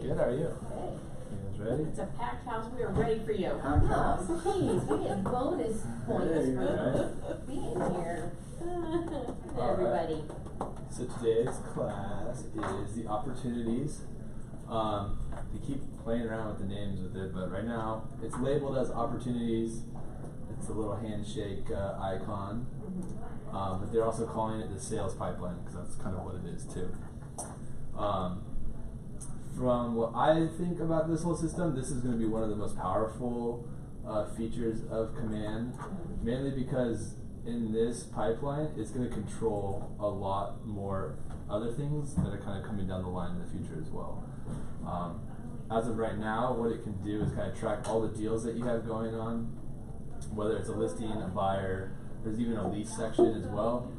Good, how are you? Hey. You guys ready? It's a packed house. We are ready for you. Please, we get bonus points for being here. Everybody. So today's class is the opportunities. They keep playing around with the names with it, but right now it's labeled as opportunities. It's a little handshake icon, but they're also calling it the sales pipeline because that's kind of what it is too. From what I think about this whole system, this is going to be one of the most powerful features of Command, mainly because in this pipeline, it's going to control a lot more other things that are kind of coming down the line in the future as well. As of right now, what it can do is kind of track all the deals that you have going on, whether it's a listing, a buyer, there's even a lease section as well.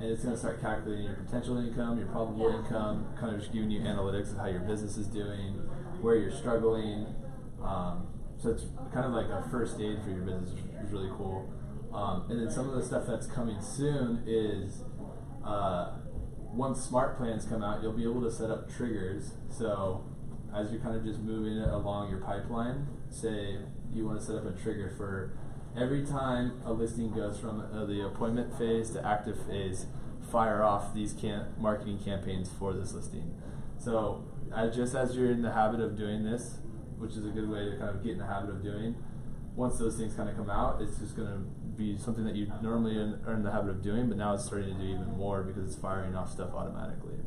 And it's going to start calculating your potential income, your probable income, kind of just giving you analytics of how your business is doing, where you're struggling. So it's kind of like a first aid for your business, which is really cool. And then some of the stuff that's coming soon is once smart plans come out, you'll be able to set up triggers. So as you're kind of just moving it along your pipeline, say you want to set up a trigger for every time a listing goes from the appointment phase to active phase, fire off these marketing campaigns for this listing. So just as you're in the habit of doing this, which is a good way to kind of get in the habit of doing, once those things kind of come out, it's just going to be something that you normally are in the habit of doing, but now it's starting to do even more because it's firing off stuff automatically.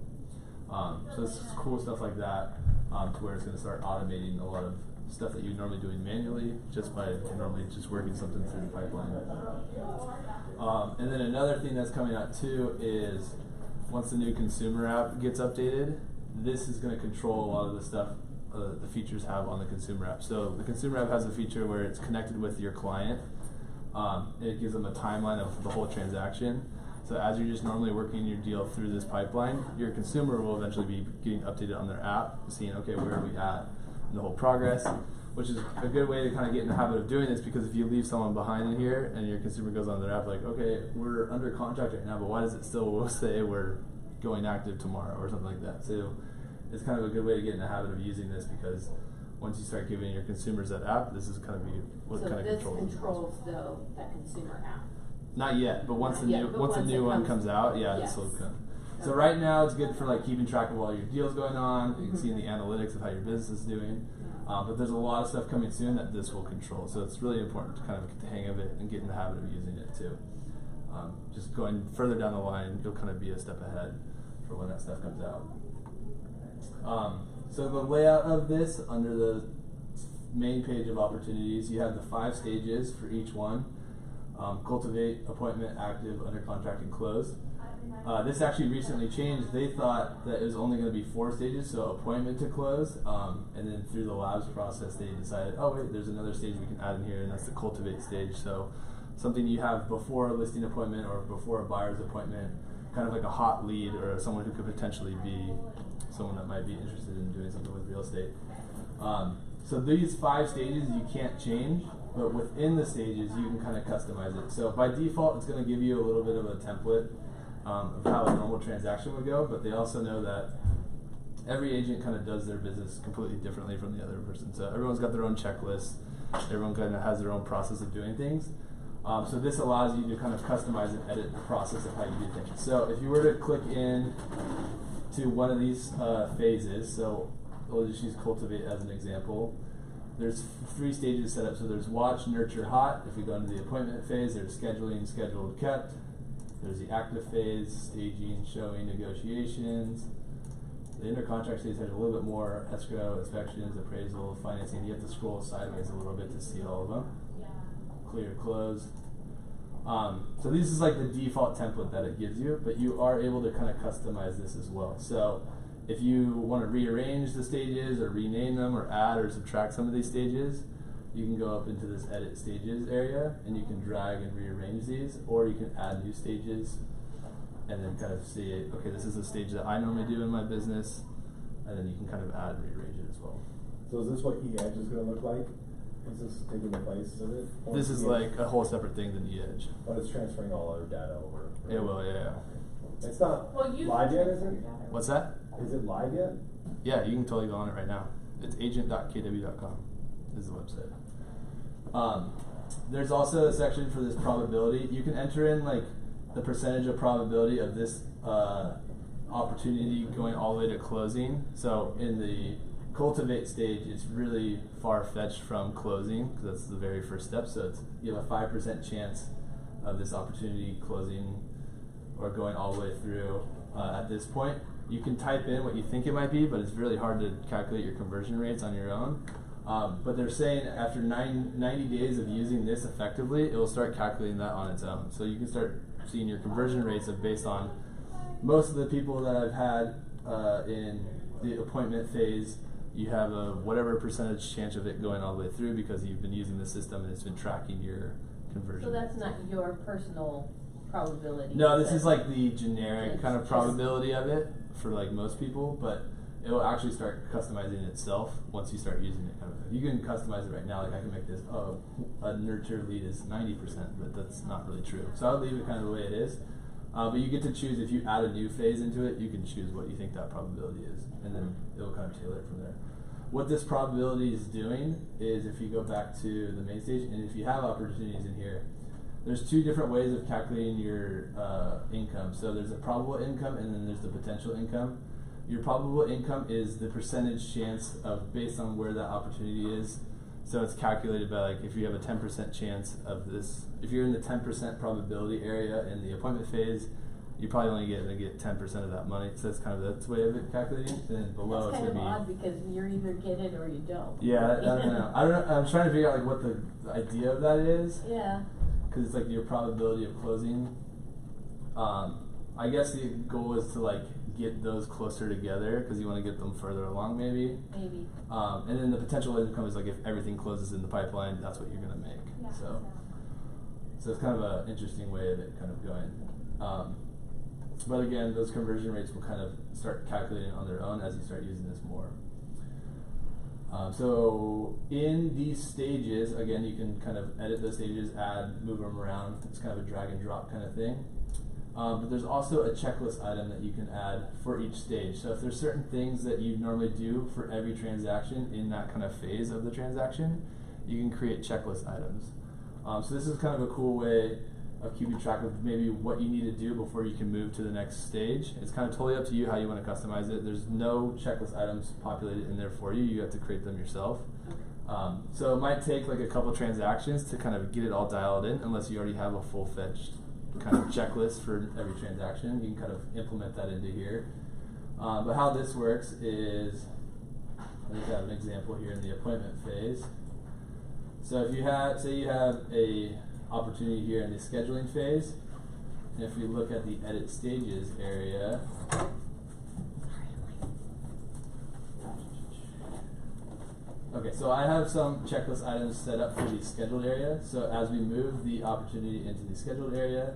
So it's cool stuff like that, to where it's going to start automating a lot of stuff that you're normally doing manually just by normally just working something through the pipeline. And then another thing that's coming out too is once the new consumer app gets updated, this is going to control a lot of the stuff the features have on the consumer app. So the consumer app has a feature where it's connected with your client. It gives them a timeline of the whole transaction. So as you're just normally working your deal through this pipeline, your consumer will eventually be getting updated on their app, seeing, okay, where are we at in the whole progress, which is a good way to kind of get in the habit of doing this, because if you leave someone behind in here and your consumer goes on their app like, okay, we're under contract right now, but why does it still say we're going active tomorrow or something like that? So it's kind of a good way to get in the habit of using this, because once you start giving your consumers that app, this is kind of what kind of controls. So this controls that consumer app. Not yet, but once the new one comes out, this will come. So Okay. right now it's good for like keeping track of all your deals going on. You can see in the analytics of how your business is doing. But there's a lot of stuff coming soon that this will control. So it's really important to kind of get the hang of it and get in the habit of using it too. Just going further down the line, you'll kind of be a step ahead for when that stuff comes out. So the layout of this, under the main page of opportunities, you have the 5 stages for each one. Cultivate, appointment, active, under contract, and close. This actually recently changed. They thought that it was only going to be 4 stages, so appointment to close, and then through the labs process they decided, oh wait, there's another stage we can add in here, and that's the cultivate stage. So something you have before a listing appointment or before a buyer's appointment, kind of like a hot lead or someone who could potentially be someone that might be interested in doing something with real estate. So these 5 stages you can't change, but within the stages you can kind of customize it. So by default it's going to give you a little bit of a template of how a normal transaction would go, but they also know that every agent kind of does their business completely differently from the other person. So everyone's got their own checklist, everyone kind of has their own process of doing things. So this allows you to kind of customize and edit the process of how you do things. So if you were to click in to one of these phases, so we'll just use cultivate as an example. There's 3 stages set up. So there's watch, nurture, hot. If we go into the appointment phase, there's scheduling, scheduled, kept. There's the active phase, staging, showing, negotiations. The under contract stage has a little bit more: escrow, inspections, appraisal, financing. You have to scroll sideways a little bit to see all of them. Clear, close. So this is like the default template that it gives you, but you are able to kind of customize this as well. So if you want to rearrange the stages or rename them or add or subtract some of these stages, you can go up into this edit stages area and you can drag and rearrange these, or you can add new stages and then kind of see, okay, this is a stage that I normally do in my business, and then you can kind of add and rearrange it as well. So is this what eEdge is going to look like? Is this taking the place of it? Or This is eEdge? like a whole separate thing than eEdge. But it's transferring all our data over. It will, yeah. It's not Well, you live yet, is it? What's that? Is it live yet? Yeah, you can totally go on it right now. It's agent.kw.com is the website. There's also a section for this probability. You can enter in like the percentage of probability of this opportunity going all the way to closing. So in the cultivate stage, it's really far-fetched from closing because that's the very first step. So it's, you have a 5% chance of this opportunity closing or going all the way through at this point. You can type in what you think it might be, but it's really hard to calculate your conversion rates on your own. But they're saying after 90 days of using this effectively, it will start calculating that on its own. So you can start seeing your conversion rates of based on most of the people that I've had in the appointment phase. You have a whatever percentage chance of it going all the way through because you've been using the system and it's been tracking your conversion. So that's not your personal probability? No, this is like the generic It's kind of just- probability of it for like most people, but it will actually start customizing itself once you start using it. Kind of thing. You can customize it right now. Like I can make this, a nurture lead is 90%, but that's not really true. So I'll leave it kind of the way it is. But you get to choose if you add a new phase into it, you can choose what you think that probability is, and then it'll kind of tailor it from there. What this probability is doing is if you go back to the main stage, and if you have opportunities in here, there's two different ways of calculating your income. So there's a probable income and then there's the potential income. Your probable income is the percentage chance of based on where that opportunity is. So it's calculated by like if you have a 10% chance of this, if you're in the 10% probability area in the appointment phase, you're probably only going to get 10% of that money. So that's kind of that's way of it calculating. And then below That's it's kind going of to be odd because you're either get it or you don't. yeah, I don't know. I don't know. I'm trying to figure out like what the idea of that is. Yeah. Because it's like your probability of closing. I guess the goal is to like get those closer together because you want to get them further along maybe. Maybe. And then the potential income is like if everything closes in the pipeline, that's what you're gonna make. So it's kind of an interesting way of it kind of going. But again, those conversion rates will kind of start calculating on their own as you start using this more. So in these stages, again, you can kind of edit those stages, add, move them around. It's kind of a drag and drop kind of thing. But there's also a checklist item that you can add for each stage. So if there's certain things that you normally do for every transaction in that kind of phase of the transaction, you can create checklist items. So this is kind of a cool way of keeping track of maybe what you need to do before you can move to the next stage. It's kind of totally up to you how you want to customize it. There's no checklist items populated in there for you. You have to create them yourself. So it might take like a couple transactions to kind of get it all dialed in unless you already have a full-fledged kind of checklist for every transaction. You can kind of implement that into here. But how this works is, I think I have an example here in the appointment phase. So if you have, say you have a opportunity here in the scheduling phase, and if we look at the edit stages area, okay, so I have some checklist items set up for the scheduled area. So as we move the opportunity into the scheduled area,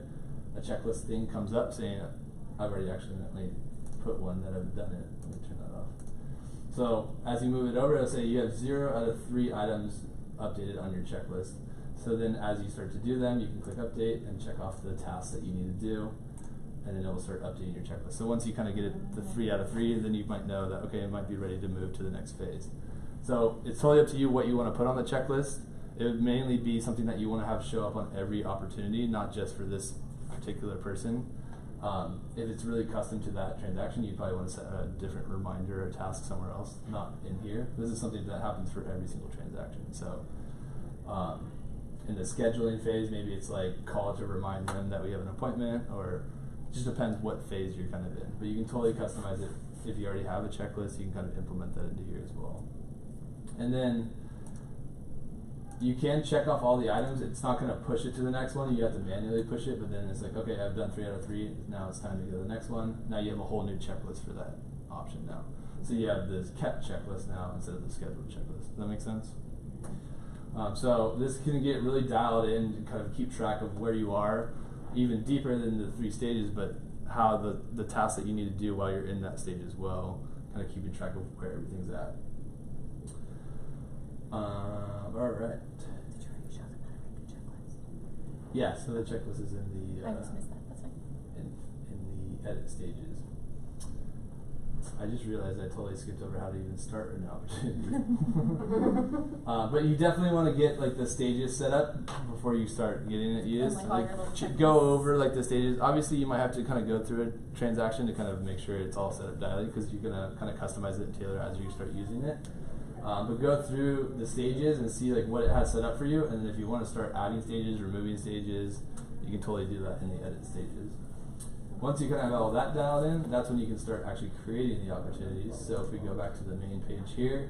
a checklist thing comes up saying, I've already accidentally put one that I've done it. Let me turn that off. So as you move it over, it'll say you have 0 out of 3 items updated on your checklist. So then as you start to do them, you can click update and check off the tasks that you need to do, and then it will start updating your checklist. So once you kind of get it the 3 out of 3, then you might know that, okay, it might be ready to move to the next phase. So it's totally up to you what you want to put on the checklist. It would mainly be something that you want to have show up on every opportunity, not just for this particular person. If it's really custom to that transaction, you probably want to set a different reminder or task somewhere else, not in here. This is something that happens for every single transaction. So in the scheduling phase, maybe it's like call to remind them that we have an appointment, or it just depends what phase you're kind of in. But you can totally customize it. If you already have a checklist, you can kind of implement that into here as well. And then you can check off all the items. It's not going to push it to the next one. You have to manually push it, but then it's like, okay, I've done 3 out of 3. Now it's time to go to the next one. Now you have a whole new checklist for that option now. So you have this kept checklist now instead of the scheduled checklist. Does that make sense? So this can get really dialed in and kind of keep track of where you are, even deeper than the 3 stages, but how the tasks that you need to do while you're in that stage as well, kind of keeping track of where everything's at. All right. Did you already show them how to make a checklist? Yeah, so the checklist is in the I just missed that. That's fine. in the edit stages. I just realized I totally skipped over how to even start an opportunity. But you definitely want to get like the stages set up before you start getting it used. like all your little checklists. Go over like the stages. Obviously, you might have to kind of go through a transaction to kind of make sure it's all set up dialed because you're gonna kind of customize it and tailor as you start using it. But go through the stages and see like what it has set up for you, and then if you want to start adding stages, removing stages, you can totally do that in the edit stages. Once you kind of have all that dialed in, that's when you can start actually creating the opportunities. So if we go back to the main page here,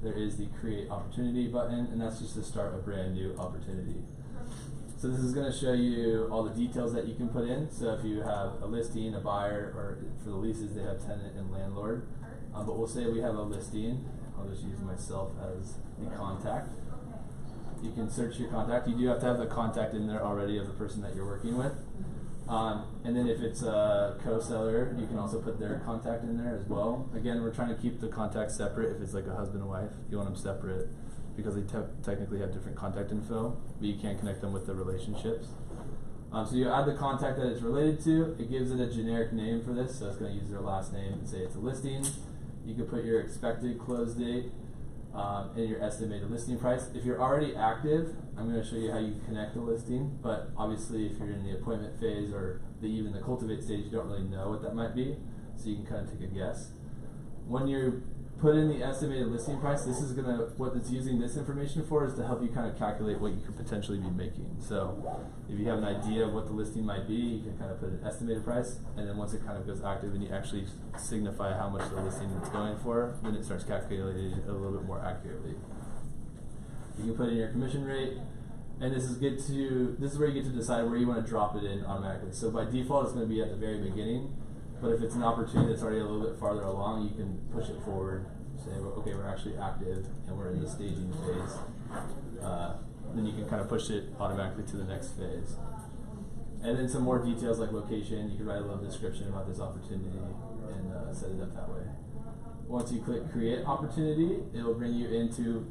there is the create opportunity button, and that's just to start a brand new opportunity. So this is going to show you all the details that you can put in. So if you have a listing, a buyer, or for the leases they have tenant and landlord. But we'll say we have a listing. I'll just use myself as the contact. You can search your contact. You do have to have the contact in there already of the person that you're working with. And then if it's a co-seller, you can also put their contact in there as well. Again, we're trying to keep the contacts separate. If it's like a husband and wife, you want them separate because they technically have different contact info, but you can't connect them with the relationships. So you add the contact that it's related to. It gives it a generic name for this, so it's going to use their last name and say it's a listing. You can put your expected close date and your estimated listing price. If you're already active, I'm going to show you how you connect the listing, but obviously if you're in the appointment phase or even the cultivate stage, you don't really know what that might be, so you can kind of take a guess. When you put in the estimated listing price, this is going to, what it's using this information for is to help you kind of calculate what you could potentially be making. So if you have an idea of what the listing might be, you can kind of put an estimated price, and then once it kind of goes active and you actually signify how much the listing is going for, then it starts calculating it a little bit more accurately. You can put in your commission rate, and this is where you get to decide where you want to drop it in automatically. So by default, it's going to be at the very beginning. But if it's an opportunity that's already a little bit farther along, you can push it forward, say, okay, we're actually active and we're in the staging phase. Then you can kind of push it automatically to the next phase. And then some more details like location, you can write a little description about this opportunity and set it up that way. Once you click create opportunity, it'll bring you into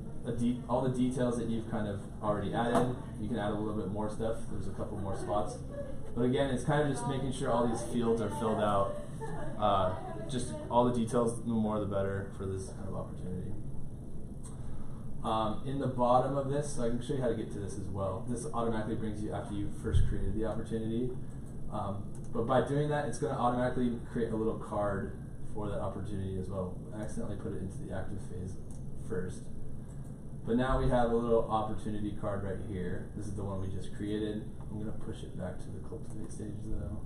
all the details that you've kind of already added. You can add a little bit more stuff. There's a couple more spots. But again, it's kind of just making sure all these fields are filled out. Just all the details, the more the better for this kind of opportunity. In the bottom of this, so I can show you how to get to this as well. This automatically brings you after you first created the opportunity. But by doing that, it's going to automatically create a little card for that opportunity as well. I accidentally put it into the active phase first. But now we have a little opportunity card right here. This is the one we just created. I'm going to push it back to the cultivate stage though.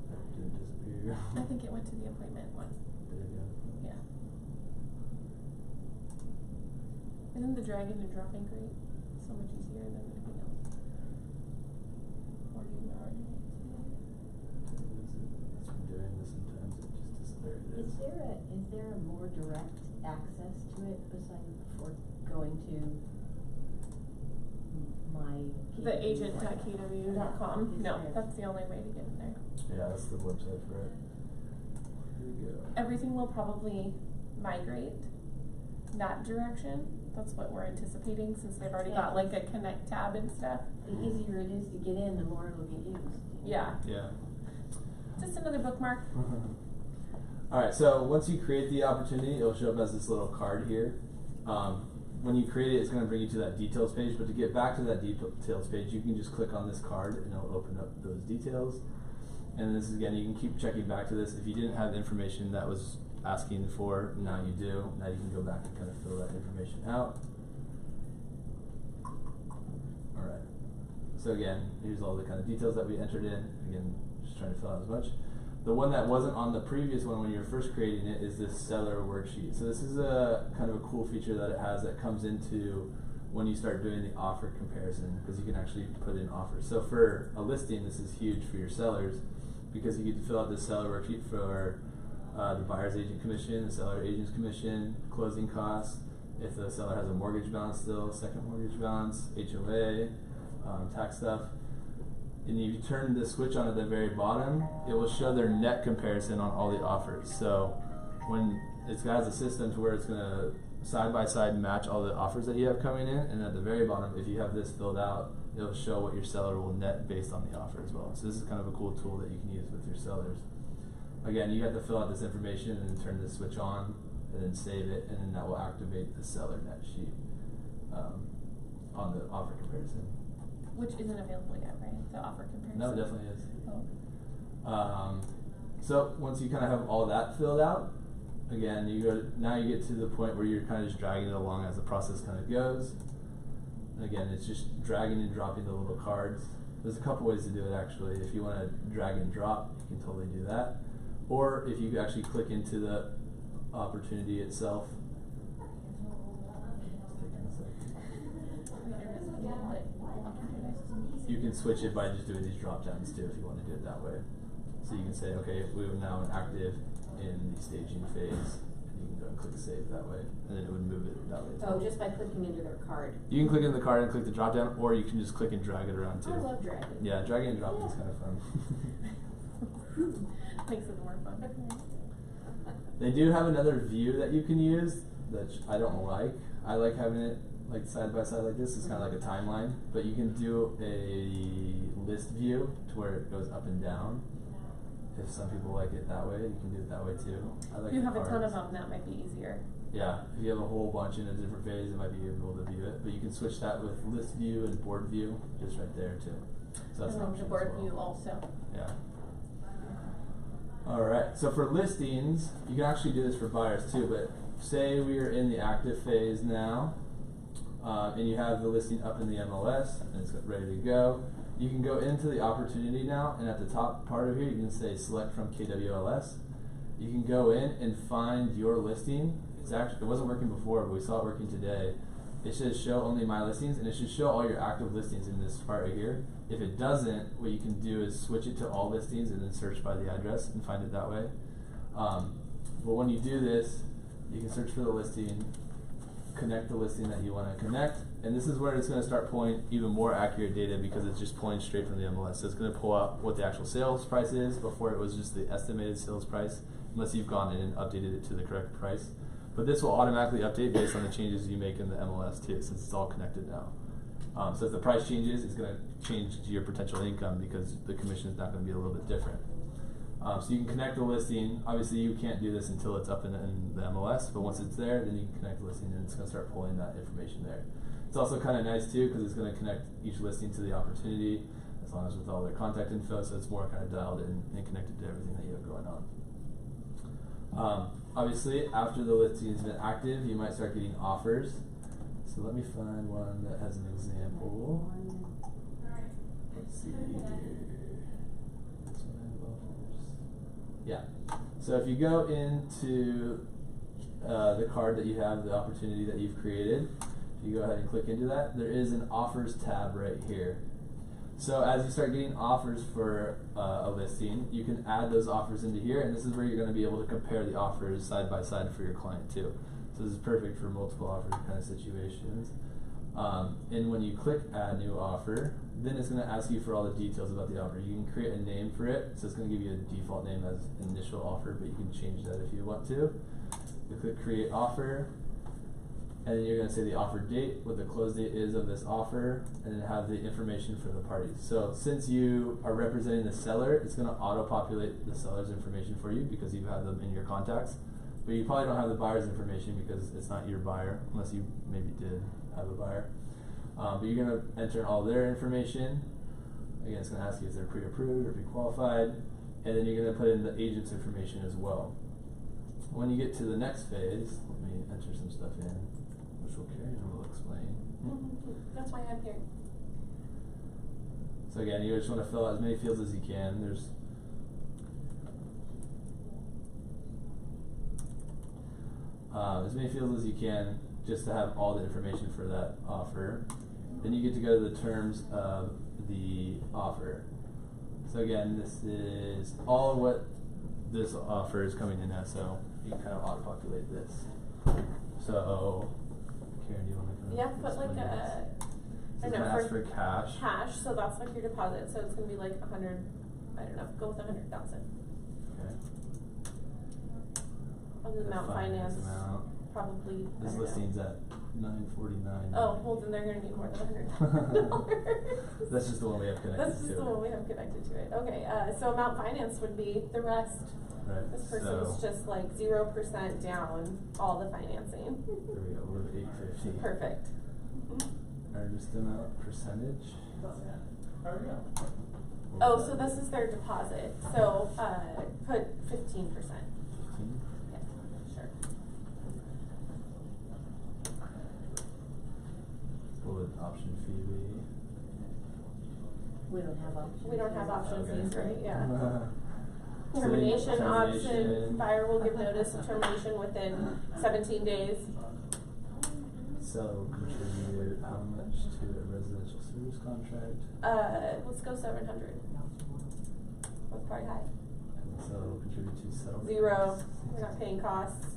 That didn't disappear. I think it went to the appointment one. There you go. Yeah. Isn't the dragging and dropping great? So much easier than anything else. Or do you already? It's been doing this sometimes. It just there it is. Is there a more direct access to it besides before going to my The agent.kw.com. Is No, there- that's the only way to get in there. Yeah, that's the website for it. Here we go. Everything will probably migrate that direction. That's what we're anticipating since they've already got like a connect tab and stuff. The easier it is to get in, the more it'll get used. Yeah. Yeah. Just another bookmark. Alright, so once you create the opportunity, it'll show up as this little card here. When you create it, it's going to bring you to that details page, but to get back to that details page, you can just click on this card and it'll open up those details. And this is, again, you can keep checking back to this. If you didn't have information that was asking for, now you do. Now you can go back and kind of fill that information out. Alright, so again, here's all the kind of details that we entered in. Again, just trying to fill out as much. The one that wasn't on the previous one when you were first creating it is this seller worksheet. So this is a kind of a cool feature that it has that comes into when you start doing the offer comparison, because you can actually put in offers. So for a listing, this is huge for your sellers because you get to fill out this seller worksheet for the buyer's agent commission, the seller agent's commission, closing costs, if the seller has a mortgage balance still, second mortgage balance, HOA, tax stuff. And if you turn the switch on at the very bottom, it will show their net comparison on all the offers. So when it's got a system to where it's going to side by side match all the offers that you have coming in, and at the very bottom, if you have this filled out, it'll show what your seller will net based on the offer as well. So this is kind of a cool tool that you can use with your sellers. Again, you have to fill out this information and then turn this switch on, and then save it, and then that will activate the seller net sheet on the offer comparison. Which isn't available yet, right? The offer comparison? No, it definitely is. Oh. So once you kind of have all that filled out, again, now you get to the point where you're kind of just dragging it along as the process kind of goes. Again, it's just dragging and dropping the little cards. There's a couple ways to do it actually. If you want to drag and drop, you can totally do that. Or if you actually click into the opportunity itself. You can switch it by just doing these drop downs too if you want to do it that way. So you can say, okay, we are now active in the staging phase, and you can go and click save that way, and then it would move it that way. Oh, just by clicking into their card. You can click into the card and click the drop down, or you can just click and drag it around too. I love dragging. Yeah, dragging and dropping is kind of fun. Makes it more fun. They do have another view that you can use that I don't like. I like having it like side by side like this. It's kind of like a timeline, but you can do a list view to where it goes up and down. If some people like it that way, you can do it that way too. I like If you the have a ton of cards. them, that might be easier. Yeah, if you have a whole bunch in a different phase, it might be able to view it. But you can switch that with list view and board view, just right there too. So that's And an then the option board as well. view also. Yeah. Alright, so for listings, you can actually do this for buyers too, but say we are in the active phase now, and you have the listing up in the MLS, and it's ready to go. You can go into the opportunity now, and at the top part of here, you can say select from KWLS. You can go in and find your listing. It wasn't working before, but we saw it working today. It should show only my listings, and it should show all your active listings in this part right here. If it doesn't, what you can do is switch it to all listings and then search by the address and find it that way. But when you do this, you can search for the listing, connect the listing that you want to connect, and this is where it's going to start pulling even more accurate data because it's just pulling straight from the MLS. So it's going to pull out what the actual sales price is. Before it was just the estimated sales price, unless you've gone in and updated it to the correct price. But this will automatically update based on the changes you make in the MLS too, since it's all connected now. So if the price changes, it's going to change to your potential income because the commission is not going to be a little bit different. So you can connect the listing. Obviously, you can't do this until it's up in the MLS, but once it's there, then you can connect the listing and it's going to start pulling that information there. It's also kind of nice too because it's going to connect each listing to the opportunity as long as with all their contact info, so it's more kind of dialed in and connected to everything that you have going on. Obviously, after the listing has been active, you might start getting offers. So let me find one that has an example. Let's see here. This one has offers. Yeah. So if you go into the card that you have, the opportunity that you've created, if you go ahead and click into that, there is an offers tab right here. So as you start getting offers for a listing, you can add those offers into here, and this is where you're going to be able to compare the offers side by side for your client too. So this is perfect for multiple offer kind of situations. And when you click add new offer, then it's going to ask you for all the details about the offer. You can create a name for it, so it's going to give you a default name as initial offer, but you can change that if you want to. You click create offer, and then you're going to say the offer date, what the close date is of this offer, and then have the information for the parties. So since you are representing the seller, it's going to auto-populate the seller's information for you because you have them in your contacts. But you probably don't have the buyer's information because it's not your buyer, unless you maybe did have a buyer. But you're going to enter all their information. Again, it's going to ask you if they're pre-approved or pre-qualified. And then you're going to put in the agent's information as well. When you get to the next phase, let me enter some stuff in, which will carry and will explain. That's why I'm here. So again, you just want to fill out as many fields as you can. There's as many fields as you can just to have all the information for that offer. Then you get to go to the terms of the offer. So again, this is all what this offer is coming in as, so you can kind of auto-populate this. So, Karen, do you want to Yeah, put like explain a, this? I It's don't know, gonna ask for for cash. cash, so that's like your deposit, so it's gonna be like 100, I don't know, go with 100,000. Okay. Of the amount financed. Amount. probably. I This don't know. listing's at $949. Oh, well then they're gonna need more than $100,000. That's just the one we have connected That's to. just the one we have connected to it. Okay, so amount finance would be the rest. Right. This person's so, just like 0% down all the financing. There we go. We're at 850. Perfect. Earnest amount percentage. Oh, so this is their deposit. So put 15%. 15. Yeah, sure. What would option fee be? We don't have options. We don't have option Okay. fees, right? Yeah. So Termination option, termination. buyer will give notice of termination within 17 days. Seller will contribute how much to a residential service contract? Let's go 700. That's probably high. And the seller will contribute to settlement. 0. We're not paying costs.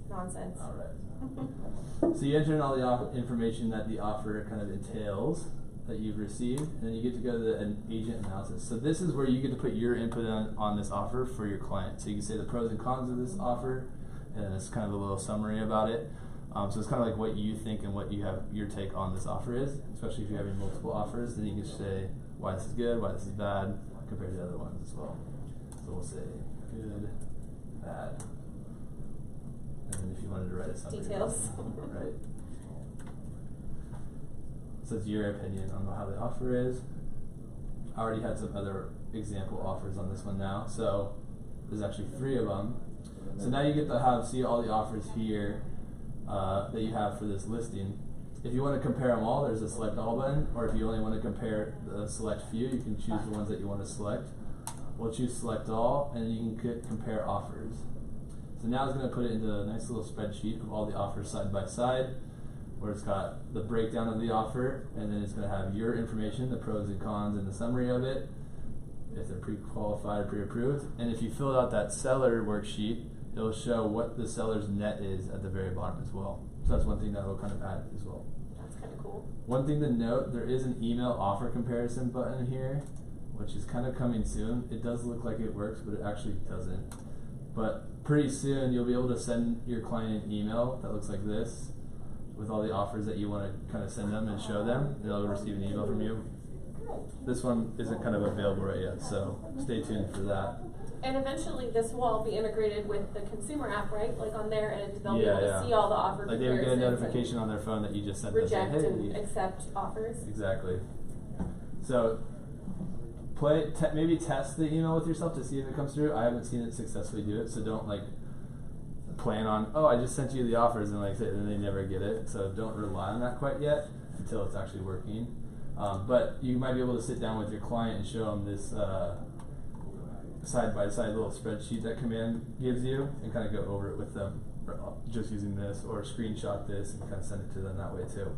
Nonsense. Alright. So you enter in all the information that the offer kind of entails that you've received, and then you get to go to an agent analysis. So this is where you get to put your input on this offer for your client. So you can say the pros and cons of this offer, and then it's kind of a little summary about it. So it's kind of like what you think and what you have your take on this offer is, especially if you're having multiple offers, then you can say why this is good, why this is bad, compared to the other ones as well. So we'll say good, bad, and then if you wanted to write a summary. Details. Right. So it's your opinion on how the offer is. I already had some other example offers on this one now, so there's actually 3 of them. So now you get to see all the offers here that you have for this listing. If you want to compare them all, there's a select all button, or if you only want to compare the select few, you can choose the ones that you want to select. We'll choose select all, and then you can compare offers. So now it's going to put it into a nice little spreadsheet of all the offers side by side, where it's got the breakdown of the offer, and then it's going to have your information, the pros and cons, and the summary of it, if they're pre-qualified or pre-approved. And if you filled out that seller worksheet, it'll show what the seller's net is at the very bottom as well. So that's one thing that will kind of add as well. That's kind of cool. One thing to note, there is an email offer comparison button here, which is kind of coming soon. It does look like it works, but it actually doesn't. But pretty soon you'll be able to send your client an email that looks like this with all the offers that you want to kind of send them and show them. They'll receive an email from you. This one isn't kind of available right yet, so stay tuned for that. And eventually this will all be integrated with the consumer app, right? Like on their end, they'll be Yeah, able to yeah. see all the offer Like they would get a comparisons notification on their phone that you just sent and them saying, reject hey. and accept offers. Exactly. So maybe test the email with yourself to see if it comes through. I haven't seen it successfully do it, so don't like plan on, oh, I just sent you the offers and then they never get it. So don't rely on that quite yet until it's actually working. But you might be able to sit down with your client and show them this side-by-side little spreadsheet that Command gives you and kind of go over it with them, just using this, or screenshot this and kind of send it to them that way too.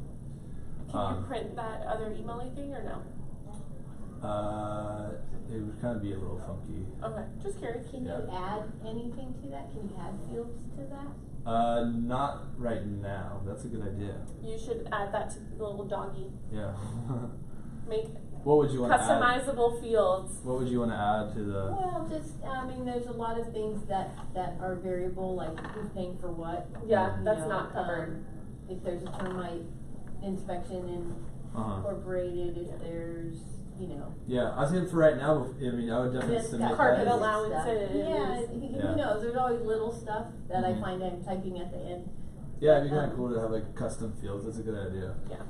Can you print that other email-y thing or no? It would kind of be a little funky. Okay, just curious. Can you add anything to that? Can you add fields to that? Not right now. That's a good idea. You should add that to the little doggy. Yeah. Make What would you want to add? customizable fields. What would you want to add to the? Well, just, I mean, there's a lot of things that are variable, like who's paying for what. Yeah, You that's know, not covered. If there's a termite inspection Uh-huh. incorporated, if there's, you know. Yeah, I was saying for right now. I mean, I would definitely This submit carpet that. allowances. Yeah, Yeah. who knows, there's always little stuff that I Mhm. find I'm typing at the end. Yeah, it'd be kind of cool to have like custom fields. That's a good idea. Yeah.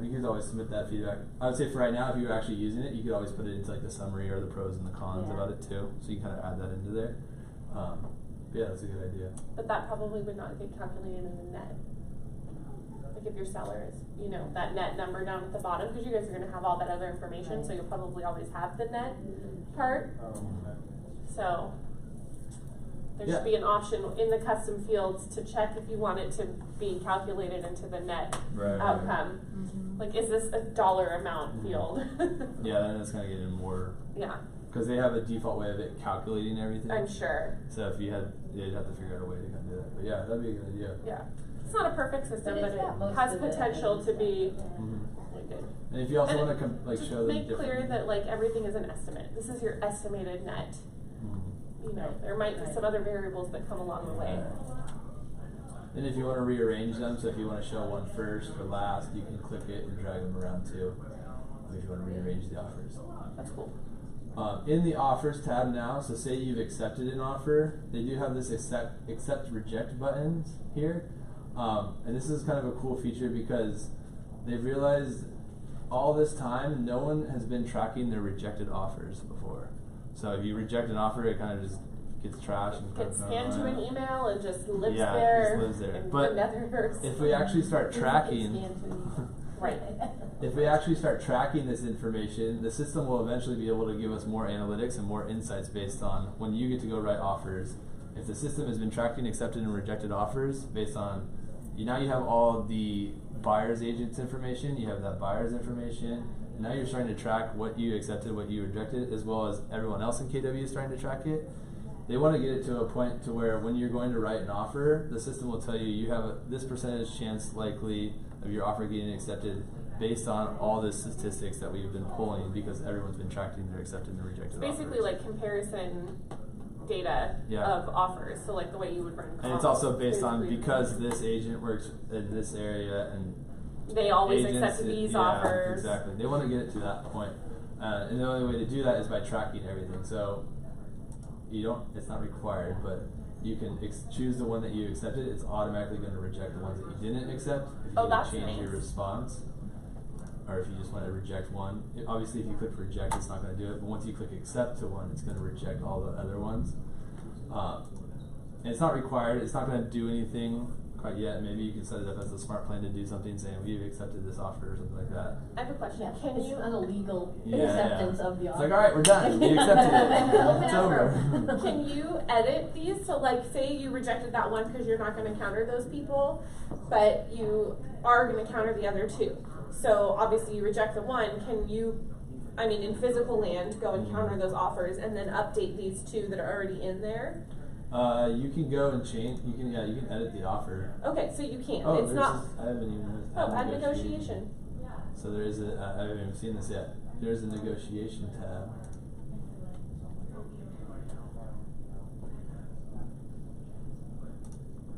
You could always submit that feedback. I would say for right now, if you're actually using it, you could always put it into like the summary or the pros and the cons Yeah. about it too. So you kind of add that into there. Yeah, that's a good idea. But that probably would not get calculated in the net. Like if your seller is, you know, that net number down at the bottom, because you guys are going to have all that other information, so you'll probably always have the net part. So there Yeah. should be an option in the custom fields to check if you want it to be calculated into the net Right. outcome. Like, is this a dollar amount Mhm. field? Yeah, then it's gonna get in more Yeah, because they have a default way of it calculating everything. I'm sure. So if you had, you'd have to figure out a way to kind of do that. But yeah, that'd be a good idea. Yeah. It's not a perfect system, But but it's got it most has of the potential to be Mhm. really good. And if you also And want to like just show them make different. clear that like everything is an estimate. This is your estimated net. Mhm. You know, there might be some other variables that come along the way. And if you want to rearrange them, so if you want to show one first or last, you can click it and drag them around too. If you want to rearrange the offers. That's cool. In the offers tab now, so say you've accepted an offer, they do have this accept reject buttons here. And this is kind of a cool feature because they've realized all this time no one has been tracking their rejected offers before. So if you reject an offer, it kind of just gets trashed and Gets kind of scanned to an email and just lives Yeah, it there. just lives there. And But never if we actually start tracking, right. if we actually start tracking this information, the system will eventually be able to give us more analytics and more insights based on when you get to go write offers. If the system has been tracking accepted and rejected offers based on, now you have all the buyer's agent's information, you have that buyer's information, and now you're starting to track what you accepted, what you rejected, as well as everyone else in KW is starting to track it. They want to get it to a point to where when you're going to write an offer, the system will tell you you have this percentage chance likely of your offer getting accepted based on all the statistics that we've been pulling because everyone's been tracking their accepted and rejected offers. Basically like comparison data of offers, so like the way you would run comps. And it's also based on because this agent works in this area and they always agents, accept these yeah, offers. Exactly. They want to get it to that point. And the only way to do that is by tracking everything. So it's not required, but you can choose the one that you accepted. It's automatically going to reject the ones that you didn't accept. If you that's change your nice. Response, or if you just want to reject one. Obviously, if you click reject, it's not going to do it. But once you click accept to one, it's going to reject all the other ones. And it's not required. It's not going to do anything quite yet. Maybe you can set it up as a smart plan to do something, saying we've accepted this offer or something like that. I have a question. Yeah, Can it's you an illegal Yeah, acceptance yeah. of the It's offer. like, all right, we're done. We accepted it. It's over. can you edit these? So like say you rejected that one because you're not going to counter those people, but you are going to counter the other two. So obviously you reject the one. Can you, in physical land, go and counter those offers and then update these two that are already in there? You can go and change. You can edit the offer. Okay, so you can. Oh, It's not. I haven't even. Add negotiation. So there is a. I haven't even seen this yet. There's a negotiation tab.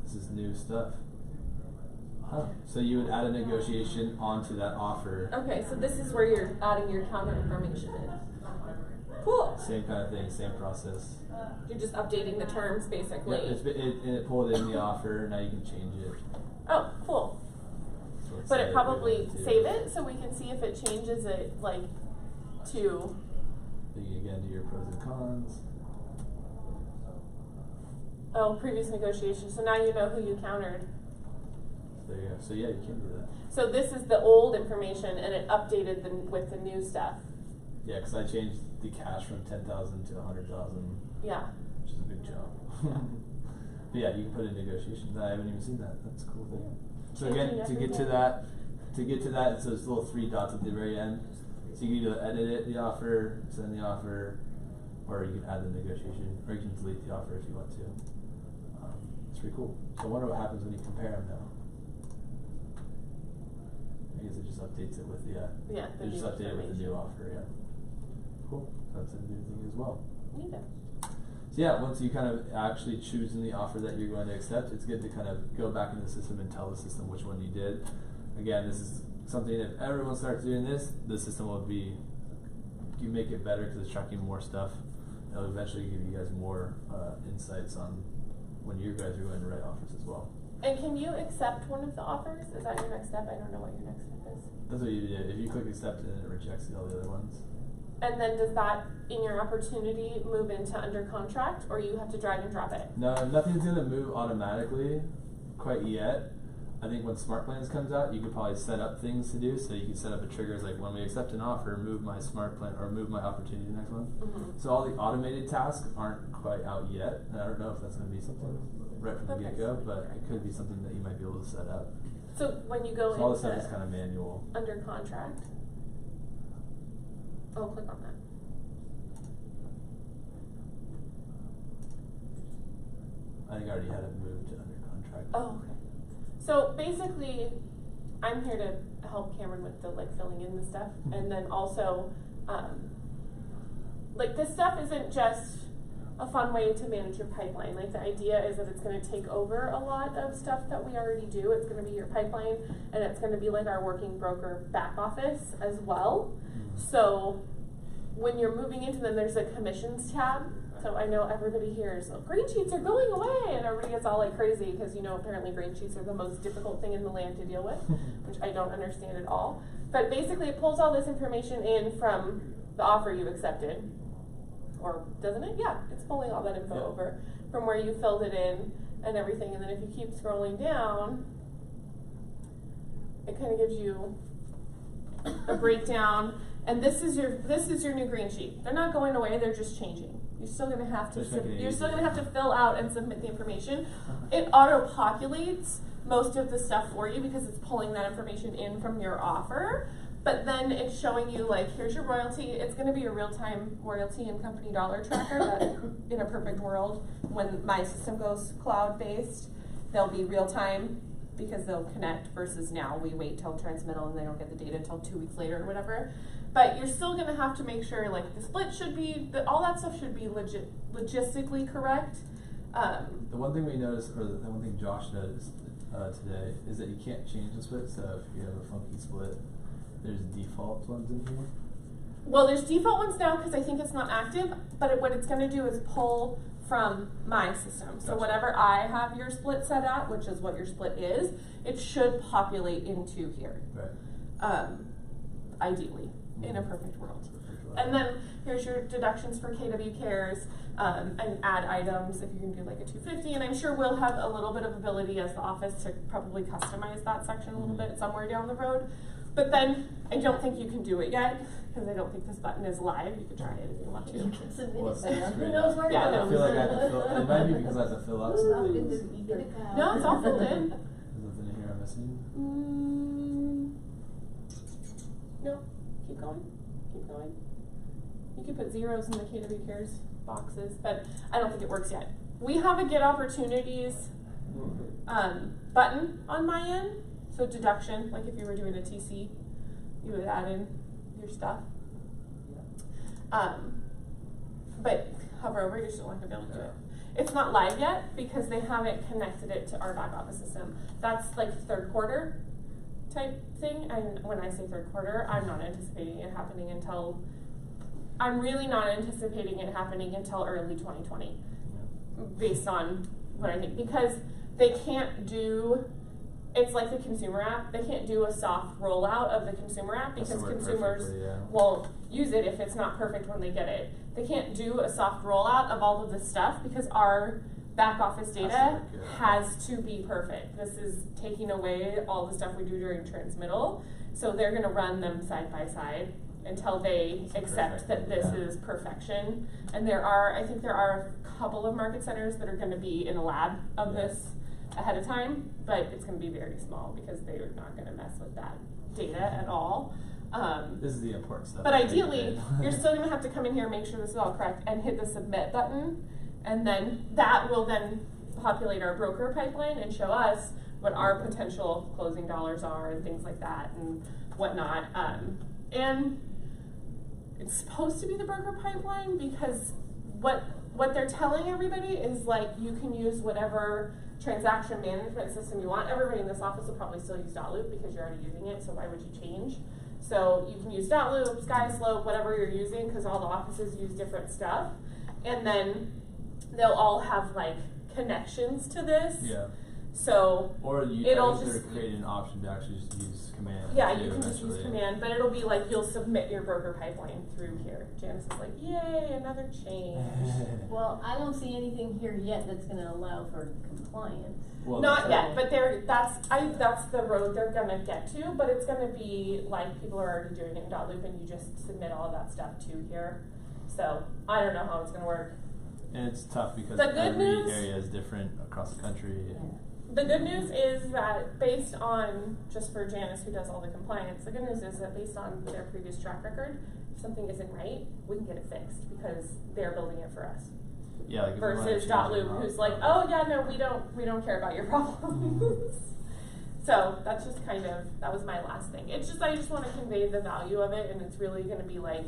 This is new stuff. Huh. So you would add a negotiation onto that offer. Okay, so this is where you're adding your counter information in. Cool. Same kind of thing, same process. You're just updating the terms basically. And it pulled in the offer. Now you can change it. Oh, cool. So let's But say it we probably want to- save it so we can see if it changes it like to. You can again do your pros and cons. Oh, previous negotiation. So now you know who you countered. There you go. So yeah, you can do that. So this is the old information and it updated with the new stuff. Yeah, because I changed the cash from 10,000 to 100,000, Yeah. which is a big jump. But yeah, you can put in negotiations. I haven't even seen that. That's a cool thing. So again, Changing to get to that, it's those little 3 dots at the very end. So you can either edit it, the offer, send the offer, or you can add the negotiation, or you can delete the offer if you want to. It's pretty cool. So I wonder what happens when you compare them now. I guess it just updates it with the Yeah. The it just new updated it with the new information. offer. Yeah. Cool. That's a new thing as well. Neat. So yeah, once you kind of actually choose in the offer that you're going to accept, it's good to kind of go back in the system and tell the system which one you did. Again, this is something, if everyone starts doing this, the system will be, you make it better because it's tracking more stuff. It'll eventually give you guys more insights on when you guys are going to write offers as well. And can you accept one of the offers? Is that your next step? I don't know what your next step is. That's what you do. If you click accept and it rejects all the other ones. And then does that, in your opportunity, move into under contract, or you have to drag and drop it? No, nothing's going to move automatically quite yet. I think when Smart Plans comes out, you could probably set up things to do. So you can set up a triggers like when we accept an offer, move my Smart Plan or move my opportunity to the next one. Mm-hmm. So all the automated tasks aren't quite out yet. And I don't know if that's going to be something right from the Okay. get-go, but it could be something that you might be able to set up. So when you go So all this stuff is into kind of manual. under contract, oh, click on that. I think I already had it moved to under contract. Oh, okay. So basically, I'm here to help Cameron with the filling in the stuff, and then also, this stuff isn't just a fun way to manage your pipeline. Like, the idea is that it's gonna take over a lot of stuff that we already do. It's gonna be your pipeline, and it's gonna be like our working broker back office as well. So when you're moving into them, there's a commissions tab. So I know everybody here is like, green sheets are going away, and everybody gets all like crazy because apparently green sheets are the most difficult thing in the land to deal with, which I don't understand at all. But basically it pulls all this information in from the offer you accepted. Or doesn't it? Yeah, it's pulling all that info over from where you filled it in and everything. And then if you keep scrolling down, it kind of gives you a breakdown. And this is your new green sheet. They're not going away, they're just changing. You're still gonna have to fill out and submit the information. It auto-populates most of the stuff for you because it's pulling that information in from your offer. But then it's showing you, like, here's your royalty. It's going to be a real-time royalty and company dollar tracker that, in a perfect world, when my system goes cloud-based, they'll be real-time because they'll connect versus now we wait till transmittal and they don't get the data until 2 weeks later or whatever. But you're still going to have to make sure, like, the split should be, all that stuff should be logistically correct. The one thing we noticed, or the one thing Josh noticed today, is that you can't change the split. So if you have a funky split, there's default ones in here. Well, there's default ones now because I think it's not active, but what it's going to do is pull from my system. So whatever I have your split set at, which is what your split is, it should populate into here. Right. Ideally, in a perfect world. And then here's your deductions for KW Cares, and add items if you can do like a 250. And I'm sure we'll have a little bit of ability as the office to probably customize that section a little bit somewhere down the road. But then I don't think you can do it yet because I don't think this button is live. You can try it if you want to. You can submit Well, it, it's but screwed who knows up. where it Yeah, goes. I feel like I have to fill. It might be because I have to fill out some things. There's No, it's all filled in. nothing in here I'm missing. No, keep going, keep going. You can put zeros in the KW Cares boxes, but I don't think it works yet. We have a Get Opportunities button on my end. So deduction, like if you were doing a TC, you would add in your stuff. But hover over, you're still not gonna be able to do it. It's not live yet because they haven't connected it to our back office system. That's like third quarter type thing, and when I say third quarter, I'm not anticipating it happening until, I'm really not anticipating it happening until early 2020, based on what I think, because they can't do, it's like the consumer app, they can't do a soft rollout of the consumer app because consumers won't use it if it's not perfect when they get it. They can't do a soft rollout of all of this stuff because our back office data has to be perfect. This is taking away all the stuff we do during transmittal, so they're going to run them side by side until they accept that this is perfection. And I think there are a couple of market centers that are going to be in a lab of this ahead of time, but it's going to be very small because they're not going to mess with that data at all. This is the important stuff. But ideally, you're still going to have to come in here and make sure this is all correct and hit the submit button, and then that will then populate our broker pipeline and show us what our potential closing dollars are and things like that and whatnot. And it's supposed to be the broker pipeline because what they're telling everybody is, like, you can use whatever transaction management system you want. Everybody in this office will probably still use Dotloop because you're already using it, so why would you change? So you can use Dotloop, SkySlope, whatever you're using, because all the offices use different stuff. And then they'll all have, like, connections to this. Yeah. So or it'll they're just creating an option to actually just use command. Yeah, too, you can just use command, but it'll be like you'll submit your broker pipeline through here. Janice is like, yay, another change. Well, I don't see anything here yet that's gonna allow for compliance. Well, Not yet, but that's the road they're gonna get to, but it's gonna be like people are already doing it in Dotloop and you just submit all of that stuff to here. So I don't know how it's gonna work. And it's tough because The good every news- area is different across the country. Yeah. The good news is that based on, just for Janice who does all the compliance, the good news is that based on their previous track record, if something isn't right, we can get it fixed because they're building it for us. Yeah, like if we wanna Versus change Dotloop, it, who's like, oh yeah, no, we don't care about your problems. So that's just kind of, that was my last thing. It's just, I just want to convey the value of it, and it's really going to be like,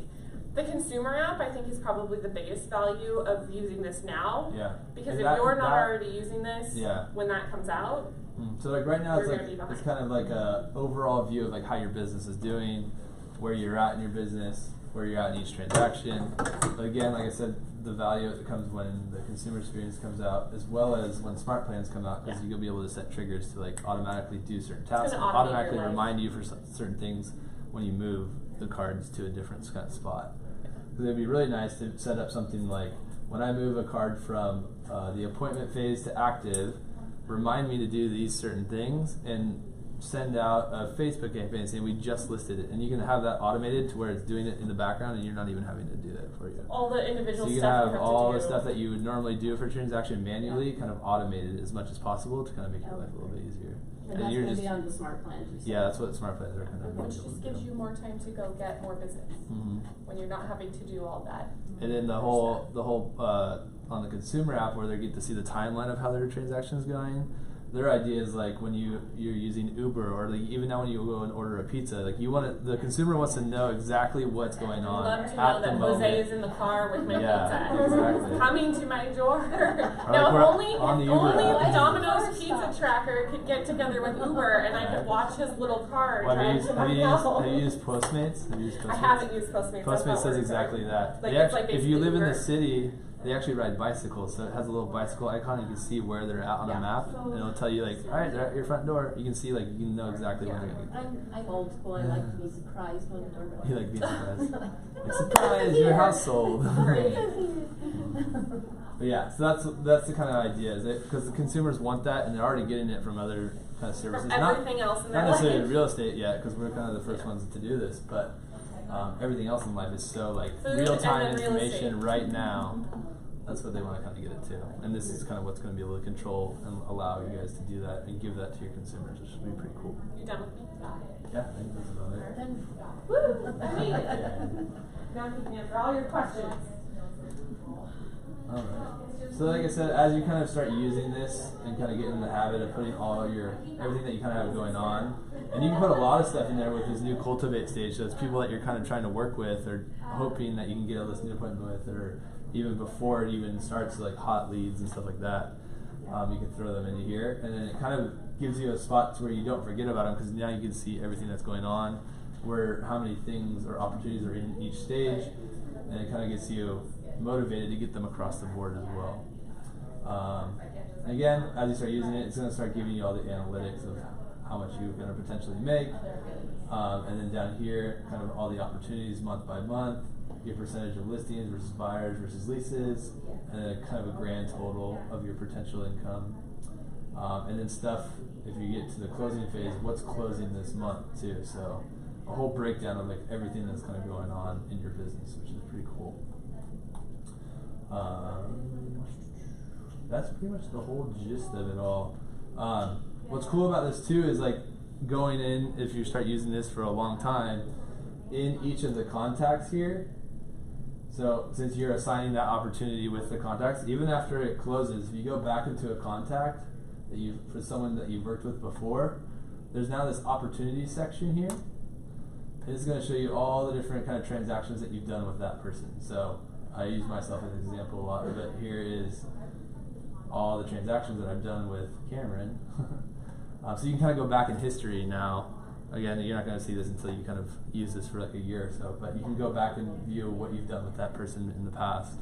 The consumer app, I think, is probably the biggest value of using this now. Yeah. Because And if that- you're not that- already using this, Yeah. when that comes out, So like right now, You're it's gonna be like it's behind. kind of like a overall view of like how your business is doing, where you're at in your business, where you're at in each transaction. But again, like I said, the value that comes when the consumer experience comes out, as well as when smart plans come out, because Yeah. you'll be able to set triggers to like automatically do certain tasks, gonna and automate automatically your life. remind you for certain things when you move the cards to a different kind of spot. Because it'd be really nice to set up something like when I move a card from the appointment phase to active, remind me to do these certain things and send out a Facebook campaign saying we just listed it, and you can have that automated to where it's doing it in the background and you're not even having to do that for you. all the individual So you can stuff have you have all to the do. stuff that you would normally do for a transaction manually kind of automated as much as possible to kind of make your life a little bit easier. And that's you're gonna just be on the smart plans, you said. yeah, that's what smart plans are kind of. Which just gives you more time to go get more business hmm when you're not having to do all that. And then the whole on the consumer app where they get to see the timeline of how their transaction's going. Their idea is like when you're using Uber or like even now when you go and order a pizza, like the consumer wants to know exactly what's going I on love to at know the that moment. Jose is in the car with my Yeah, pizza. exactly. Coming to my door. like Now, we're if only, on the if Uber only app. the Domino's Stop. pizza tracker could get together with Uber and I could watch his little car Well, drive to my house. have you used Postmates? Have you used Postmates? I haven't used Postmates. that's Postmates not does working. exactly that. Like, They it's actually, like if you live in the Uber. city, they actually ride bicycles, so it has a little bicycle icon. You can see where they're at on Yeah. a map, and it'll tell you like, all right, they're at your front door. You can see like you can know exactly when they're going to I'm old school, I like to be surprised when the doorbell. You like being surprised. Like, surprise, your house sold. But yeah, so that's the kind of idea, is it? Because the consumers want that, and they're already getting it from other kind of services. From everything else in their not necessarily life. real estate yet, because we're kind of the first ones to do this, but everything else in life is so like Food real time and then real information estate. right now. That's what they want to kind of get it to, and this is kind of what's going to be able to control and allow you guys to do that and give that to your consumers, which should be pretty cool. You done with me? Yeah, I think that's about it. Then- Woo! I made it. Now you can answer all your questions. Alright. So like I said, as you kind of start using this and kind of get in the habit of putting all your everything that you kind of have going on, and you can put a lot of stuff in there with this new cultivate stage. So it's people that you're kind of trying to work with or hoping that you can get a listing appointment with, or even before it even starts, like hot leads and stuff like that. You can throw them into here, and then it kind of gives you a spot to where you don't forget about them, because now you can see everything that's going on, where how many things or opportunities are in each stage, and it kind of gets you motivated to get them across the board as well. And again, as you start using it, it's going to start giving you all the analytics of how much you're going to potentially make, and then down here, kind of all the opportunities month by month, your percentage of listings versus buyers versus leases, and then kind of a grand total of your potential income. And then stuff, if you get to the closing phase, what's closing this month too. So a whole breakdown of like everything that's kind of going on in your business, which is pretty cool. That's pretty much the whole gist of it all. What's cool about this too is like going in, if you start using this for a long time, in each of the contacts here. So since you're assigning that opportunity with the contacts, even after it closes, if you go back into a contact that you for someone that you've worked with before, there's now this opportunity section here. And it's going to show you all the different kind of transactions that you've done with that person. So I use myself as an example a lot, but here is all the transactions that I've done with Cameron. So you can kind of go back in history now. Again, you're not going to see this until you kind of use this for like a year or so, but you can go back and view what you've done with that person in the past,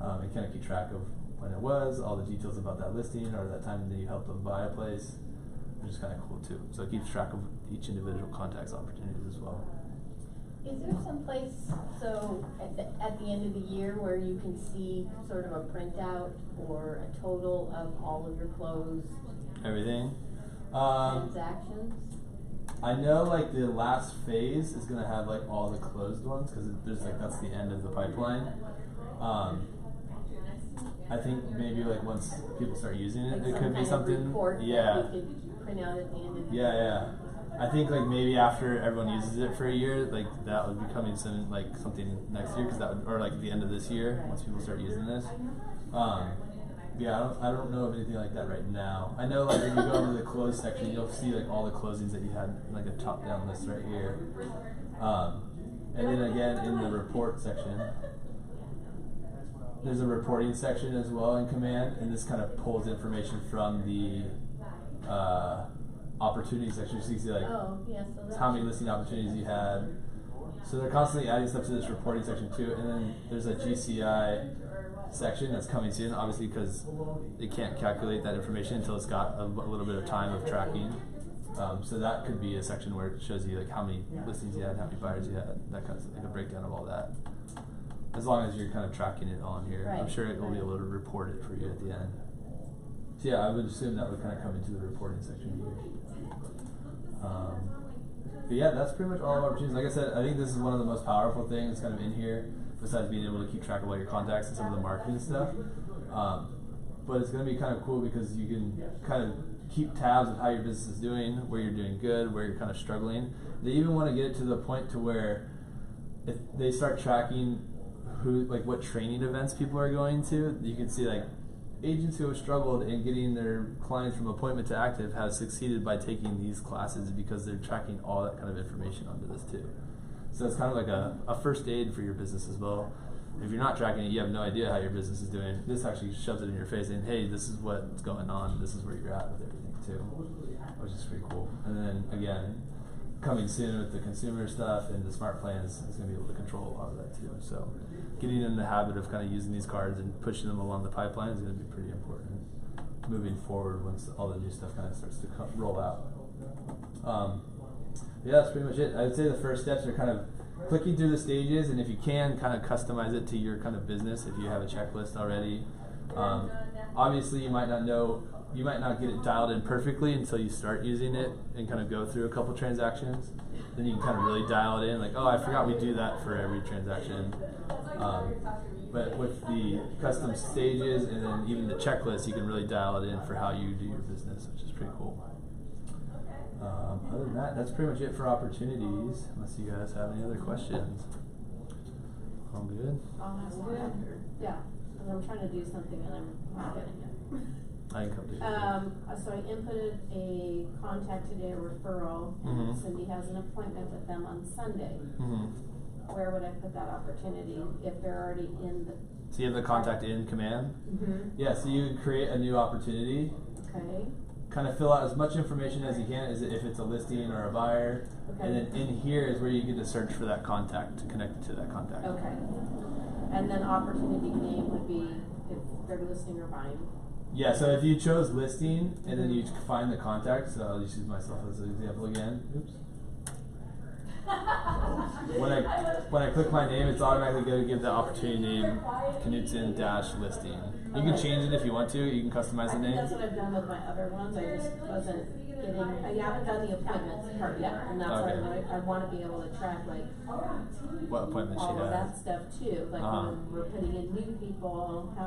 and kind of keep track of when it was, all the details about that listing or that time that you helped them buy a place, which is kind of cool too. So it keeps track of each individual contact's opportunities as well. Is there some place, so at the end of the year, where you can see sort of a printout or a total of all of your closed Everything. transactions? I know like the last phase is gonna have like all the closed ones, because there's like that's the end of the pipeline. I think maybe like once people start using it, Like it some could be kind of something. report Yeah. that we could print out at the end of the Yeah, year? yeah. I think like maybe after everyone uses it for a year, like that would be coming soon, like something next year, because that would, or like at the end of this year once people start using this. Yeah, I don't know of anything like that right now. I know like when you go into the close section, you'll see like all the closings that you had, like a top down list right here. And then again in the report section, there's a reporting section as well in Command, and this kind of pulls information from the opportunity section. So you can see like Oh, yeah, so that's. how many listing opportunities you had. So they're constantly adding stuff to this reporting section too. And then there's a GCI section that's coming soon, obviously because they can't calculate that information until it's got a little bit of time of tracking. So that could be a section where it shows you like how many listings you had, how many buyers you had, that kind of like a breakdown of all that. As long as you're kind of tracking it all in here, I'm Right, sure it will be right. able to report it for you at the end. So yeah, I would assume that would kind of come into the reporting section here. But yeah, that's pretty much all of our opportunities. Like I said, I think this is one of the most powerful things kind of in here, besides being able to keep track of all your contacts and some of the marketing stuff. But it's going to be kind of cool because you can kind of keep tabs of how your business is doing, where you're doing good, where you're kind of struggling. They even want to get it to the point to where if they start tracking who, like what training events people are going to, you can see like agents who have struggled in getting their clients from appointment to active have succeeded by taking these classes because they're tracking all that kind of information onto this too. So it's kind of like a first aid for your business as well. If you're not tracking it, you have no idea how your business is doing. This actually shoves it in your face saying, hey, this is what's going on, this is where you're at with everything too, which is pretty cool. And then again, coming soon with the consumer stuff and the smart plans is going to be able to control a lot of that too. So getting in the habit of kind of using these cards and pushing them along the pipeline is going to be pretty important moving forward once all the new stuff kind of starts to roll out. Yeah, that's pretty much it. I would say the first steps are kind of clicking through the stages, and if you can, kind of customize it to your kind of business if you have a checklist already. Obviously, you might not get it dialed in perfectly until you start using it and kind of go through a couple transactions. Then you can kind of really dial it in, like, oh, I forgot we do that for every transaction. But with the custom stages and then even the checklist, you can really dial it in for how you do your business, which is pretty cool. Other than that, that's pretty much it for opportunities, unless you guys have any other questions. All good? Yeah, because I'm trying to do something and I'm not getting it. I can come to you. So I inputted a contact today, a referral. Mhm. Cindy has an appointment with them on Sunday. Mm-hmm. Where would I put that opportunity if they're already in the? So you have the contact in command? Mm-hmm. Yeah, so you create a new opportunity, Okay. kind of fill out as much information as you can, as if it's a listing or a buyer, Okay. and then in here is where you get to search for that contact, to connect it to that contact. Okay. And then opportunity name would be if they're listing or buying. Yeah, so if you chose listing and then you find the contact, so I'll just use myself as an example again. Oops. When I click my name, it's automatically going to give the opportunity name Knutson-listing. You can change it if you want to. You can customize the I think name. that's what I've done with my other ones. I just wasn't getting. I haven't done the appointments part yet, and that's Okay. what I want to be able to track like What appointment she all of that has. stuff too. Like when we're putting in new people, how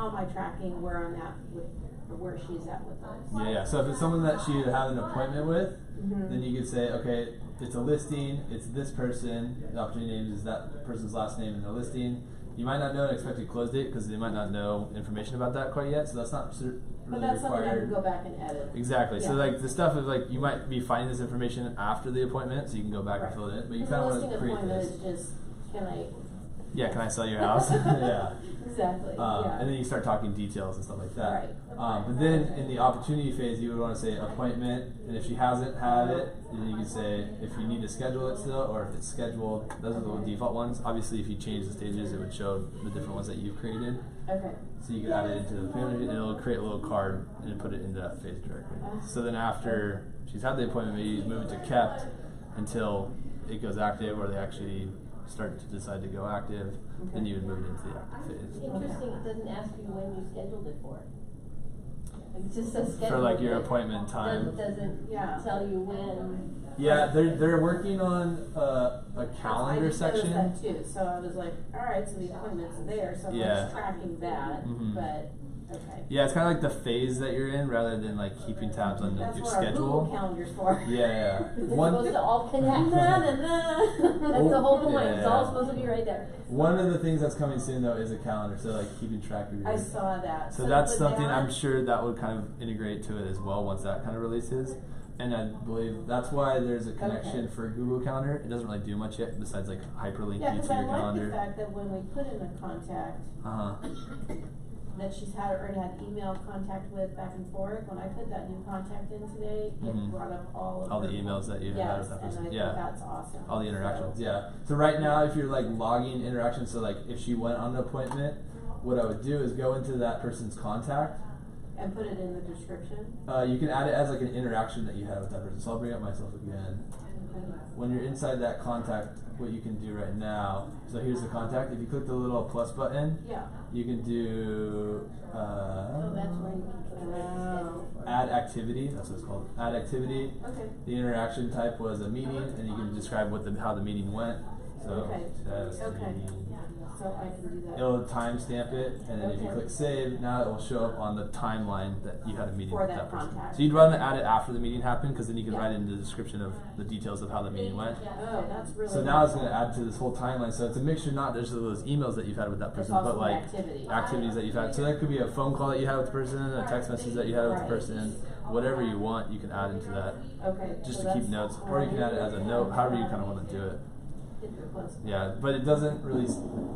am I tracking where I'm at with or where she's at with us? Yeah. So if it's someone that she would have an appointment with, Mhm. then you could say, okay, it's a listing, it's this person, the opportunity name is that person's last name in the listing. You might not know an expected close date because they might not know information about that quite yet, so that's not really But that's something I can required. go back and edit. Exactly. So Yeah. like the stuff of like you might be finding this information after the appointment, so you can go back Right. and fill it in. But you Because kind the of want listing to create appointment this. is just can I? Yeah, can I sell your house? Yeah. Exactly. Yeah. And then you start talking details and stuff like that. Right. But then in the opportunity phase, you would want to say appointment, and if she hasn't had it, then you can say if you need to schedule it still, or if it's scheduled. Those are the default ones. Obviously, if you change the stages, it would show the different ones that you've created. Okay. So you can add it into the appointment, and it'll create a little card and put it into that phase directly. So then after she's had the appointment, maybe you move it to kept until it goes active, or they actually start to decide to go active. Then you would move it into the active phase. Interesting, it doesn't ask you when you scheduled it for. It just says scheduled. For like your but appointment time. Doesn't Yeah. tell you when. Yeah, they're working on a calendar I just noticed section. that too. So I was like, all right, so the appointment's there, so I'm Yeah. just tracking that. Mhm. But okay. Yeah, it's kind of like the phase that you're in, rather than like keeping tabs on That's your what our Google schedule. calendar's for. Yeah. It's One supposed to all connect. Na, na, na. That's the whole point. It's all Yeah. supposed to be right there. one of the things that's coming soon though is a calendar. So like keeping track of your. I saw that. So that's but something that- I'm sure that would kind of integrate to it as well once that kind of releases. And I believe that's why there's a connection Okay. for Google Calendar. It doesn't really do much yet besides like hyperlink Yeah, you cause to I your like calendar. the fact that when we put in a contact, Uh-huh. that she's already had email contact with back and forth, when I put that new contact in today, Mhm. it brought up all of All the her- emails that you had Yes, with that and person. I Yeah. think that's awesome. All the interactions, So- yeah. So right now, if you're like logging interactions, so like if she went on an appointment, what I would do is go into that person's contact. And put it in the description. You can add it as like an interaction that you had with that person. So I'll bring up myself again. When you're inside that contact, what you can do right now. So here's the contact. If you click the little plus button, Yeah. you can do So that's where you can put like schedule for. add activity. That's what it's called. Add activity. Okay. The interaction type was a meeting, and you can describe how the meeting went. So Okay. test Okay. meeting. So I can do that. It'll timestamp it, and then if you Okay. click save, now it will show up on the timeline that you had a meeting For with that that person. contact. So you'd rather add it after the meeting happened, because then you can Yeah. write in the description of the details of how the meeting went. Oh, that's really. So now it's helpful. going to add to this whole timeline. So it's a mixture not just of those emails that you've had with that It's person, also but like activity. activities that you've had. So that could be a phone call that you had with the person, a text message that you had with the Right. person, whatever you want, you can add into that Okay. just so to keep that's notes, or you can add it as a note, however you kind of want to do it. Hit the plus. Yeah, but it doesn't really,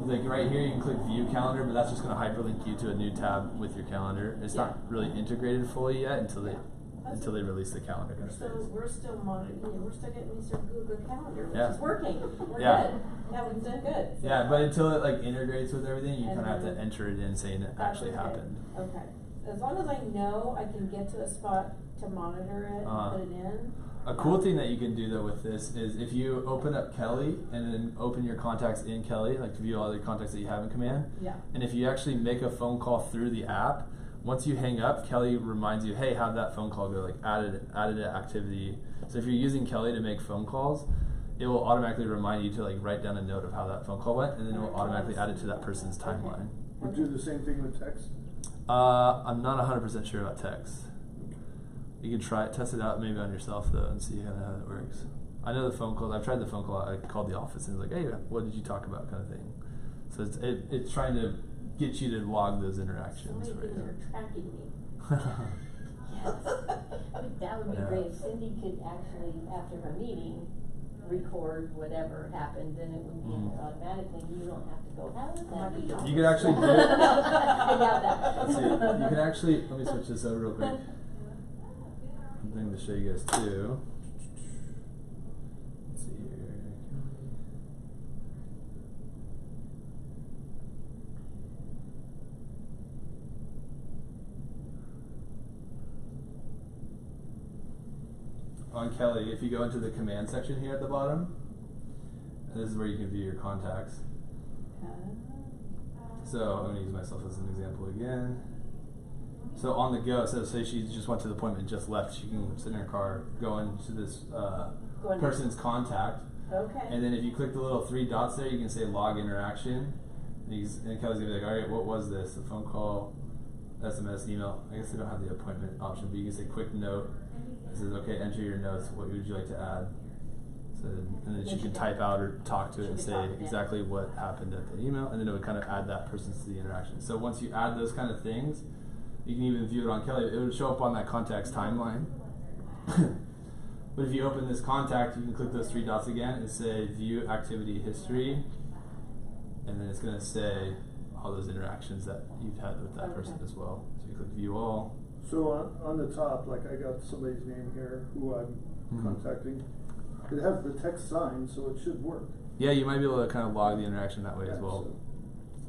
like right here you can click view calendar, but that's just going to hyperlink you to a new tab with your calendar. It's not really integrated fully yet until they release the calendar. We're still monitoring, we're still getting used to Google Calendar, which Yeah. is working. We're Yeah. good. Yeah, we've done good. So- Yeah, but until it like integrates with everything, you And kind of have to then- enter it in saying it That's actually okay. happened. Okay. As long as I know I can get to a spot to monitor it and Uh-huh. put it in. A cool thing that you can do though with this is if you open up Kelly and then open your contacts in Kelly, like to view all the contacts that you have in Command, Yeah. and if you actually make a phone call through the app, once you hang up, Kelly reminds you, hey, how'd that phone call go? Like added an activity. So if you're using Kelly to make phone calls, it will automatically remind you to like write down a note of how that phone call went, and then it will automatically add it to that person's timeline. Would do the same thing with text? I'm not 100% sure about text. You can try it, test it out maybe on yourself though, and see kind of how it works. I know the phone calls. I've tried the phone call. I called the office and it's like, hey, what did you talk about, kind of thing. So it's trying to get you to log those So interactions many for things you. are tracking me. Yes. But that would be Yeah. great, if Cindy could actually, after her meeting, record whatever happened, then it would be in there automatically, and you don't have to go, how was that meeting? You could actually do it. I got that. Let's see. You can actually. Let me switch this over real quick. Something to show you guys too. Let's see here. On Kelly, if you go into the command section here at the bottom, and this is where you can view your contacts. So I'm going to use myself as an example again. So on the go, so say she just went to the appointment, just left, she can sit in her car, go into this Go into- person's contact, Okay. and then if you click the little 3 dots there, you can say log interaction. And Kelly's gonna be like, all right, what was this? A phone call, SMS, email. I guess they don't have the appointment option, but you can say quick note. It says, okay, enter your notes. What would you like to add? So, and then she can type out or talk to it and She say can talk, yeah. exactly what happened at the email, and then it would kind of add that person to the interaction. So once you add those kind of things, you can even view it on Kelly. It would show up on that contact's timeline. But if you open this contact, you can click those 3 dots again and say view activity history, and then it's going to say all those interactions that you've had with that person Okay. as well. So you click view all. So on the top, like I got somebody's name here who I'm Mhm. contacting. It has the text sign, so it should work. Yeah, you might be able to kind of log the interaction that way as Yeah, well. so-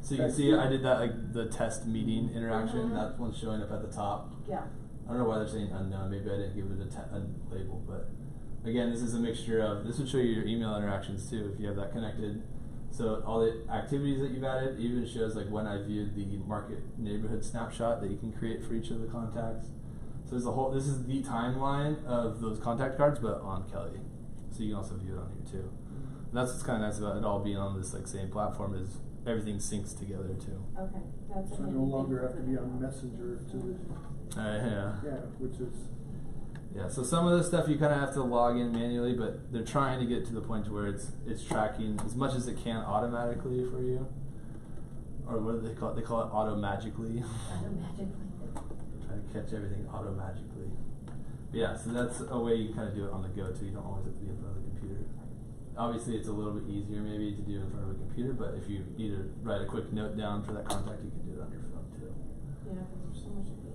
So you can see I did that, like the test meeting interaction. Mhm. That one's showing up at the top. Yeah. I don't know why they're saying unknown. Maybe I didn't give it a label, but again, this is a mixture of. This would show you your email interactions too if you have that connected. So all the activities that you've added even shows like when I viewed the market neighborhood snapshot that you can create for each of the contacts. So there's a whole. This is the timeline of those contact cards, but on Kelly. So you can also view it on here too. And that's what's kind of nice about it all being on this like same platform is everything syncs together too. Okay. That's a So I handy no thing longer for have to be on Messenger to the, Yeah. yeah, which is, Yeah, so some of this stuff you kind of have to log in manually, but they're trying to get to the point to where it's tracking as much as it can automatically for you. Or what do they call it? They call it auto-magically. Automatically. Try to catch everything auto-magically. Yeah, so that's a way you kind of do it on the go too. You don't always have to be in front of the computer. Obviously, it's a little bit easier maybe to do in front of a computer, but if you need to write a quick note down for that contact, you can do it on your phone too. Yeah, 'cause there's so much to do.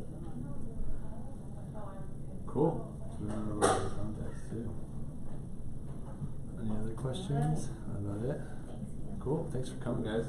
Cool. So we went over the contacts too. Any other questions? About it? Thanks. Cool. Thanks for coming, guys.